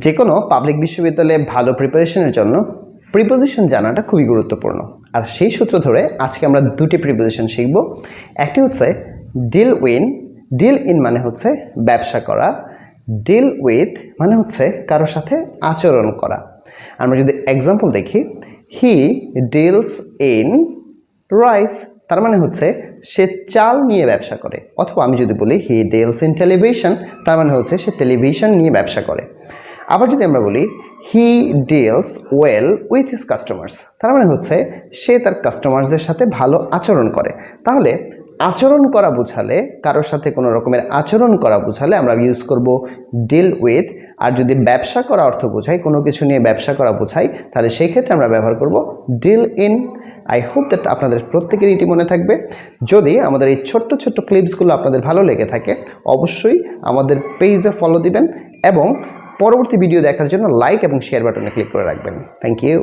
যে কোনো পাবলিক বিশ্ববিদ্যালয়ে ভালো প্রিপারেশনের জন্য প্রিপোজিশন জানাটা খুবই গুরুত্বপূর্ণ। আর সেই সূত্র ধরে আজকে আমরা দুটি প্রিপোজিশন শিখব। একটি হচ্ছে ডিল ইন মানে হচ্ছে ব্যবসা করা, ডিল উইথ মানে হচ্ছে কারোর সাথে আচরণ করা। আমরা যদি এক্সাম্পল দেখি, হি ডিলস ইন রাইস, তার মানে হচ্ছে সে চাল নিয়ে ব্যবসা করে। অথবা আমি যদি বলি হি ডিলস ইন টেলিভিশন, তার মানে হচ্ছে সে টেলিভিশন নিয়ে ব্যবসা করে। আবার যদি আমরা বলি he deals well with his customers, তার মানে হচ্ছে সে তার কাস্টমার্সদের সাথে ভালো আচরণ করে। তাহলে আচরণ করা বোঝালে, কারোর সাথে কোনো রকমের আচরণ করা বোঝালে আমরা ইউজ করব ডিল উইথ। আর যদি ব্যবসা করা অর্থ বোঝাই, কোনো কিছু নিয়ে ব্যবসা করা বোঝাই, তাহলে সেই ক্ষেত্রে আমরা ব্যবহার করব deal in. I hope that আপনাদের প্রত্যেকেরই এটি মনে থাকবে। যদি আমাদের এই ছোট্ট ছোট্ট ক্লিপসগুলো আপনাদের ভালো লেগে থাকে, অবশ্যই আমাদের পেজে ফলো দিবেন এবং পরবর্তী ভিডিও দেখার জন্য লাইক এবং শেয়ার বাটনে ক্লিক করে রাখবেন। Thank you.